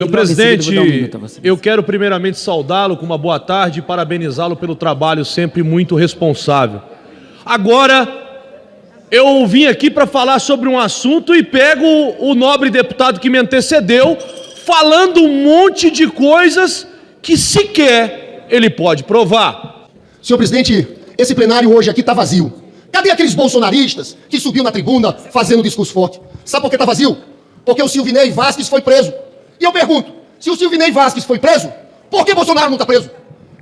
Senhor presidente, eu quero primeiramente saudá-lo com uma boa tarde e parabenizá-lo pelo trabalho sempre muito responsável. Agora, eu vim aqui para falar sobre um assunto e pego o nobre deputado que me antecedeu falando um monte de coisas que sequer ele pode provar. Senhor presidente, esse plenário hoje aqui está vazio. Cadê aqueles bolsonaristas que subiu na tribuna fazendo um discurso forte? Sabe por que está vazio? Porque o Silvinei Vasquez foi preso. E eu pergunto, se o Silvinei Vasquez foi preso, por que Bolsonaro não está preso?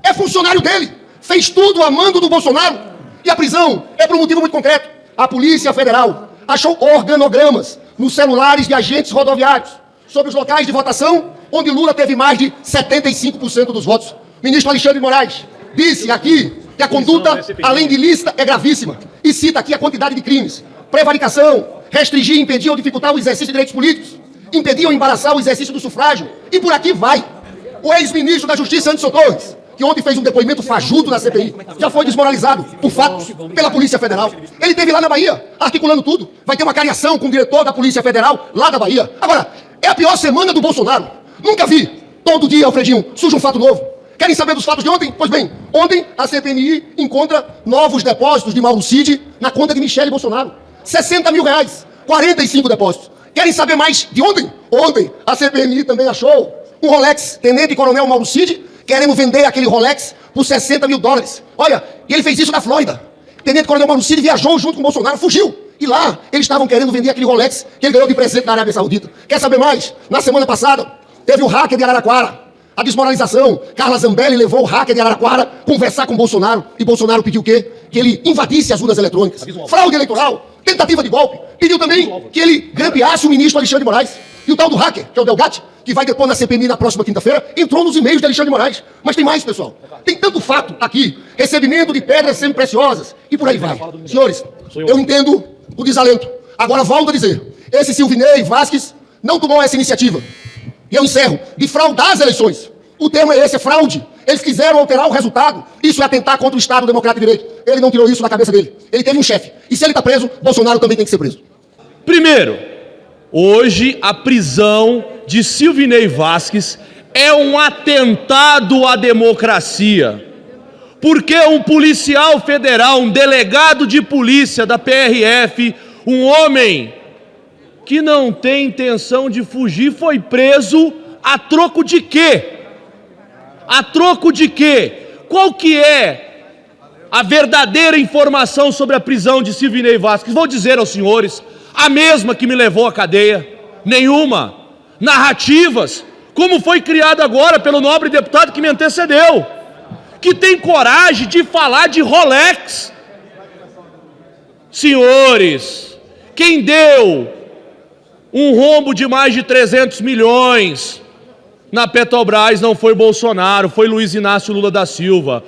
É funcionário dele, fez tudo a mando do Bolsonaro. E a prisão é por um motivo muito concreto. A Polícia Federal achou organogramas nos celulares de agentes rodoviários sobre os locais de votação onde Lula teve mais de 75% dos votos. Ministro Alexandre de Moraes disse aqui que a conduta, além de ilícita, é gravíssima. E cita aqui a quantidade de crimes. Prevaricação, restringir, impedir ou dificultar o exercício de direitos políticos, impedir ou embaraçar o exercício do sufrágio, e por aqui vai. O ex-ministro da Justiça, Anderson Torres, que ontem fez um depoimento fajuto na CPI, já foi desmoralizado por fatos pela Polícia Federal. Ele esteve lá na Bahia, articulando tudo. Vai ter uma cariação com o diretor da Polícia Federal, lá da Bahia. Agora, é a pior semana do Bolsonaro. Nunca vi. Todo dia, Alfredinho, surge um fato novo. Querem saber dos fatos de ontem? Pois bem, ontem a CPMI encontra novos depósitos de Mauro Cid na conta de Michele Bolsonaro. 60 mil reais, 45 depósitos. Querem saber mais de ontem? Ontem, a CPMI também achou um Rolex, Tenente Coronel Mauro Cid, querendo vender aquele Rolex por 60 mil dólares. Olha, e ele fez isso na Flórida. Tenente Coronel Mauro Cid viajou junto com o Bolsonaro, fugiu. E lá, eles estavam querendo vender aquele Rolex que ele ganhou de presente na Arábia Saudita. Quer saber mais? Na semana passada, teve o hacker de Araraquara. A desmoralização. Carla Zambelli levou o hacker de Araraquara conversar com Bolsonaro. E Bolsonaro pediu o quê? Que ele invadisse as urnas eletrônicas. Fraude eleitoral. Tentativa de golpe. Pediu também que ele grampeasse o ministro Alexandre de Moraes. E o tal do hacker, que é o Delgatti, que vai depor na CPMI na próxima quinta-feira, entrou nos e-mails de Alexandre de Moraes. Mas tem mais, pessoal. Tem tanto fato aqui. Recebimento de pedras semi-preciosas. E por aí vai. Senhores, eu entendo o desalento. Agora volto a dizer. Esse Silvinei Vasquez não tomou essa iniciativa. E eu encerro. De fraudar as eleições. O termo é esse, é fraude. Eles quiseram alterar o resultado. Isso é atentar contra o Estado Democrático de Direito. Ele não tirou isso da cabeça dele. Ele teve um chefe. E se ele está preso, Bolsonaro também tem que ser preso. Primeiro, hoje a prisão de Silvinei Vasquez é um atentado à democracia. Porque um policial federal, um delegado de polícia da PRF, um homem que não tem intenção de fugir, foi preso a troco de quê? A troco de quê? Qual que é a verdadeira informação sobre a prisão de Silvinei Vasquez? Vou dizer aos senhores, a mesma que me levou à cadeia. Nenhuma. Narrativas, como foi criada agora pelo nobre deputado que me antecedeu, que tem coragem de falar de Rolex. Senhores, quem deu um rombo de mais de 300 milhões na Petrobras não foi Bolsonaro, foi Luiz Inácio Lula da Silva.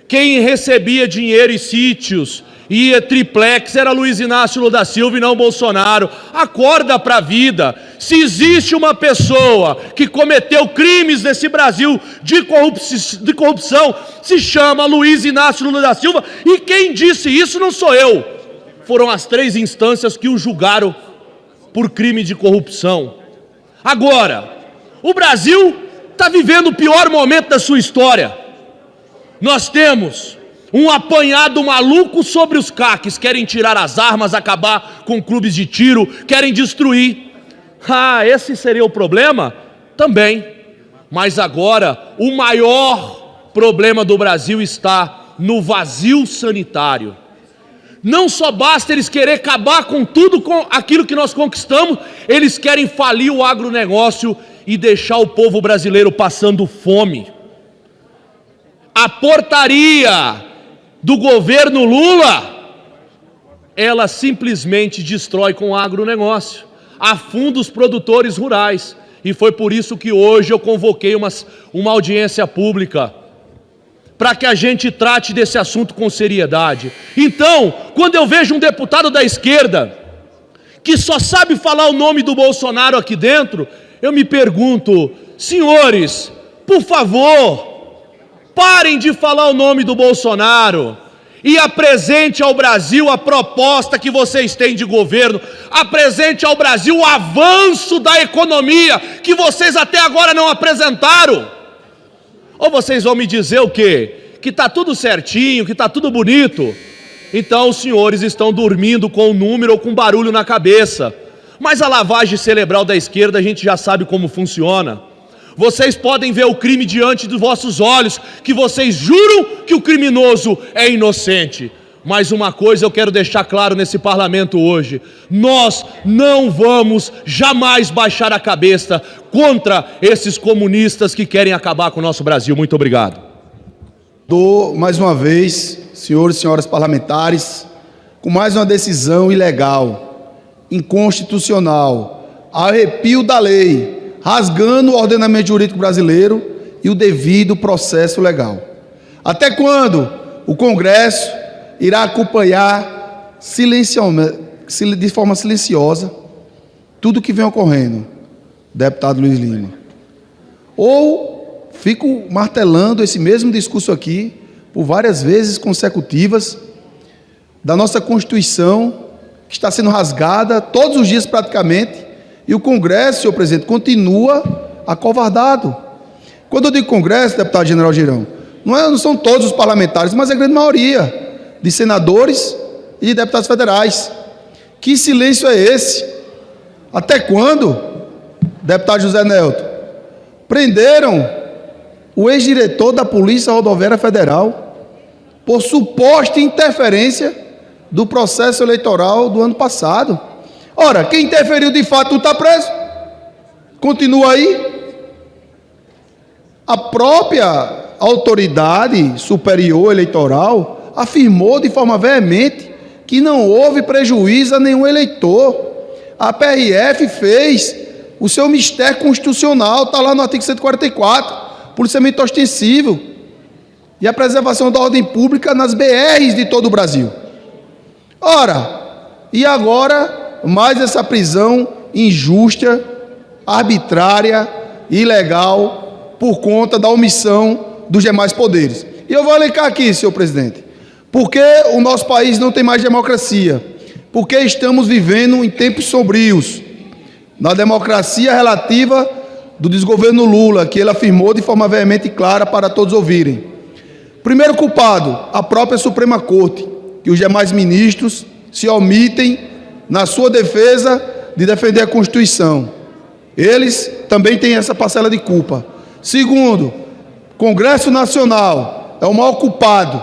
Quem recebia dinheiro e sítios e triplex era Luiz Inácio Lula da Silva e não Bolsonaro. Acorda para a vida. Se existe uma pessoa que cometeu crimes nesse Brasil de corrupção, se chama Luiz Inácio Lula da Silva, e quem disse isso não sou eu. Foram as 3 instâncias que o julgaram por crime de corrupção. Agora, o Brasil está vivendo o pior momento da sua história. Nós temos um apanhado maluco sobre os caques, querem tirar as armas, acabar com clubes de tiro, querem destruir. Esse seria o problema? Também. Mas agora, o maior problema do Brasil está no vazio sanitário. Não só basta eles querer acabar com tudo com aquilo que nós conquistamos, eles querem falir o agronegócio e deixar o povo brasileiro passando fome. A portaria do governo Lula, ela simplesmente destrói com o agronegócio, afunda os produtores rurais. E foi por isso que hoje eu convoquei uma audiência pública, para que a gente trate desse assunto com seriedade. Então, quando eu vejo um deputado da esquerda, que só sabe falar o nome do Bolsonaro aqui dentro, eu me pergunto, senhores, por favor, parem de falar o nome do Bolsonaro e apresente ao Brasil a proposta que vocês têm de governo, apresente ao Brasil o avanço da economia que vocês até agora não apresentaram. Ou vocês vão me dizer o quê? Que está tudo certinho, que está tudo bonito? Então os senhores estão dormindo com um número ou com barulho na cabeça. Mas a lavagem cerebral da esquerda a gente já sabe como funciona. Vocês podem ver o crime diante dos vossos olhos, que vocês juram que o criminoso é inocente. Mas uma coisa eu quero deixar claro nesse parlamento hoje: nós não vamos jamais baixar a cabeça contra esses comunistas que querem acabar com o nosso Brasil. Muito obrigado. Dou mais uma vez, senhores e senhoras parlamentares, com mais uma decisão ilegal, inconstitucional, ao arrepio da lei, rasgando o ordenamento jurídico brasileiro e o devido processo legal. Até quando o Congresso irá acompanhar de forma silenciosa tudo que vem ocorrendo, deputado Luiz Lima? Ou fico martelando esse mesmo discurso aqui por várias vezes consecutivas da nossa Constituição, que está sendo rasgada todos os dias praticamente, e o Congresso, senhor presidente, continua acovardado. Quando eu digo Congresso, deputado General Girão, não são todos os parlamentares, mas a grande maioria de senadores e de deputados federais. Que silêncio é esse? Até quando, deputado José Nelton, prenderam o ex-diretor da Polícia Rodoviária Federal por suposta interferência do processo eleitoral do ano passado? Ora, quem interferiu de fato não está preso? Continua aí. A própria autoridade superior eleitoral afirmou de forma veemente que não houve prejuízo a nenhum eleitor. A PRF fez o seu mistério constitucional, está lá no artigo 144, policiamento ostensivo e a preservação da ordem pública nas BRs de todo o Brasil. Ora, e agora mais essa prisão injusta, arbitrária, ilegal, por conta da omissão dos demais poderes. E eu vou elencar aqui, senhor presidente, porque o nosso país não tem mais democracia, porque estamos vivendo em tempos sombrios, na democracia relativa do desgoverno Lula, que ele afirmou de forma veemente e clara para todos ouvirem. Primeiro culpado, a própria Suprema Corte, que os demais ministros se omitem na sua defesa de defender a Constituição. Eles também têm essa parcela de culpa. Segundo, Congresso Nacional é o maior culpado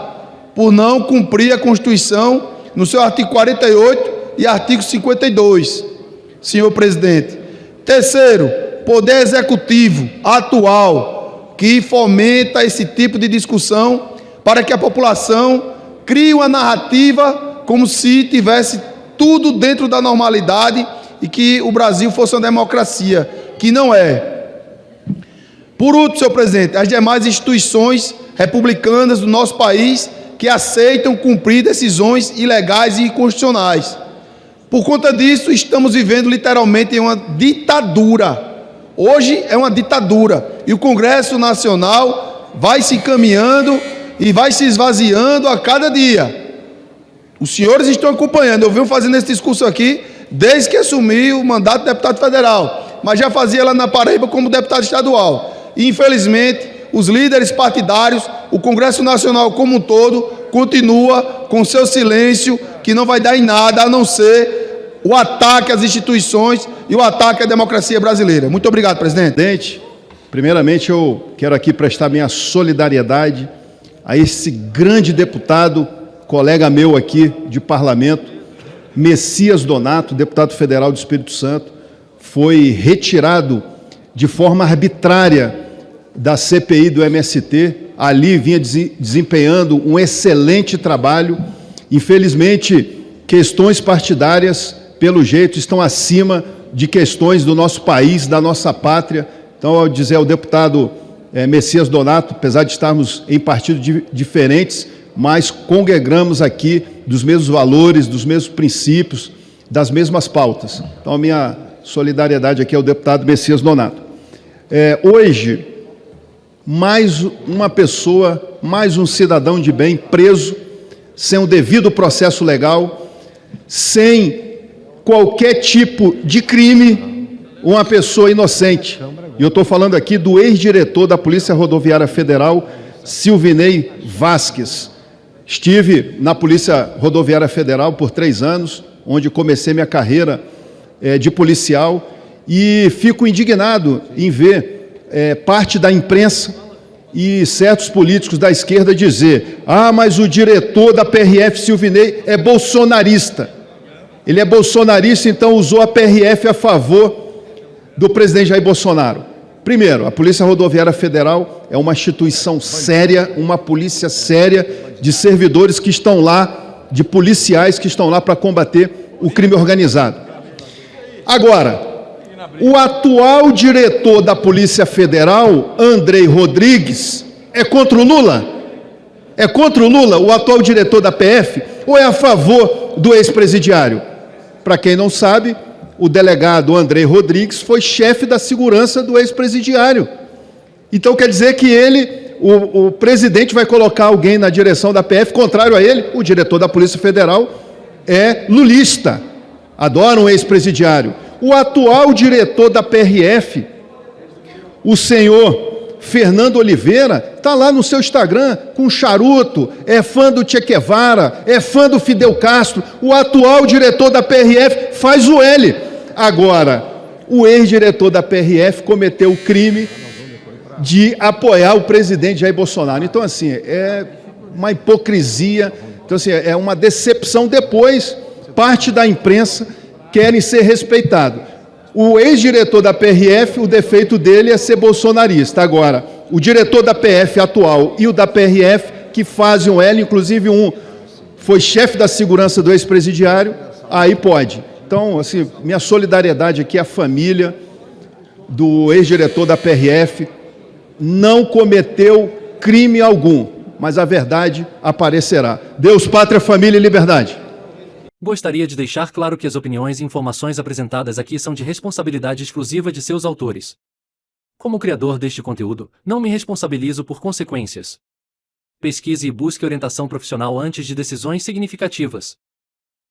por não cumprir a Constituição no seu artigo 48 e artigo 52, senhor presidente. Terceiro, Poder Executivo atual, que fomenta esse tipo de discussão para que a população crie uma narrativa como se tivesse tudo dentro da normalidade e que o Brasil fosse uma democracia, que não é. Por último, senhor presidente, as demais instituições republicanas do nosso país que aceitam cumprir decisões ilegais e inconstitucionais. Por conta disso, estamos vivendo literalmente em uma ditadura. Hoje é uma ditadura e o Congresso Nacional vai se encaminhando e vai se esvaziando a cada dia. Os senhores estão acompanhando, eu venho fazendo esse discurso aqui desde que assumi o mandato de deputado federal, mas já fazia lá na Paraíba como deputado estadual. E, infelizmente, os líderes partidários, o Congresso Nacional como um todo, continua com seu silêncio, que não vai dar em nada, a não ser o ataque às instituições e o ataque à democracia brasileira. Muito obrigado, presidente. Primeiramente, eu quero aqui prestar minha solidariedade a esse grande deputado, colega meu aqui de parlamento, Messias Donato, deputado federal do Espírito Santo, foi retirado de forma arbitrária da CPI do MST. Ali vinha desempenhando um excelente trabalho. Infelizmente, questões partidárias, pelo jeito, estão acima de questões do nosso país, da nossa pátria. Então, ao dizer ao deputado Messias Donato, apesar de estarmos em partidos diferentes, mas congregamos aqui dos mesmos valores, dos mesmos princípios, das mesmas pautas. Então, a minha solidariedade aqui ao deputado Messias Donato. Hoje, mais uma pessoa, mais um cidadão de bem preso, sem o devido processo legal, sem qualquer tipo de crime, uma pessoa inocente. E eu estou falando aqui do ex-diretor da Polícia Rodoviária Federal, Silvinei Vasques. Estive na Polícia Rodoviária Federal por 3 anos, onde comecei minha carreira de policial, e fico indignado em ver parte da imprensa e certos políticos da esquerda dizer: ah, mas o diretor da PRF, Silvinei, é bolsonarista. Ele é bolsonarista, então usou a PRF a favor do presidente Jair Bolsonaro. Primeiro, a Polícia Rodoviária Federal é uma instituição séria, uma polícia séria, de servidores que estão lá, de policiais que estão lá para combater o crime organizado. Agora, o atual diretor da Polícia Federal, Andrei Rodrigues, é contra o Lula? É contra o Lula, o atual diretor da PF, ou é a favor do ex-presidiário? Para quem não sabe, o delegado Andrei Rodrigues foi chefe da segurança do ex-presidiário. Então quer dizer que ele, o presidente vai colocar alguém na direção da PF, contrário a ele, o diretor da Polícia Federal é lulista, adora um ex-presidiário. O atual diretor da PRF, o senhor Fernando Oliveira, está lá no seu Instagram com charuto, é fã do Che Guevara, é fã do Fidel Castro. O atual diretor da PRF faz o L. Agora, o ex-diretor da PRF cometeu o crime de apoiar o presidente Jair Bolsonaro. Então, assim, é uma hipocrisia, então, assim, é uma decepção. Depois, parte da imprensa querem ser respeitados. O ex-diretor da PRF, o defeito dele é ser bolsonarista. Agora, o diretor da PF atual e o da PRF, que fazem o L, inclusive um foi chefe da segurança do ex-presidiário, aí pode. Então, assim, minha solidariedade aqui à família do ex-diretor da PRF, não cometeu crime algum, mas a verdade aparecerá. Deus, pátria, família e liberdade. Gostaria de deixar claro que as opiniões e informações apresentadas aqui são de responsabilidade exclusiva de seus autores. Como criador deste conteúdo, não me responsabilizo por consequências. Pesquise e busque orientação profissional antes de decisões significativas.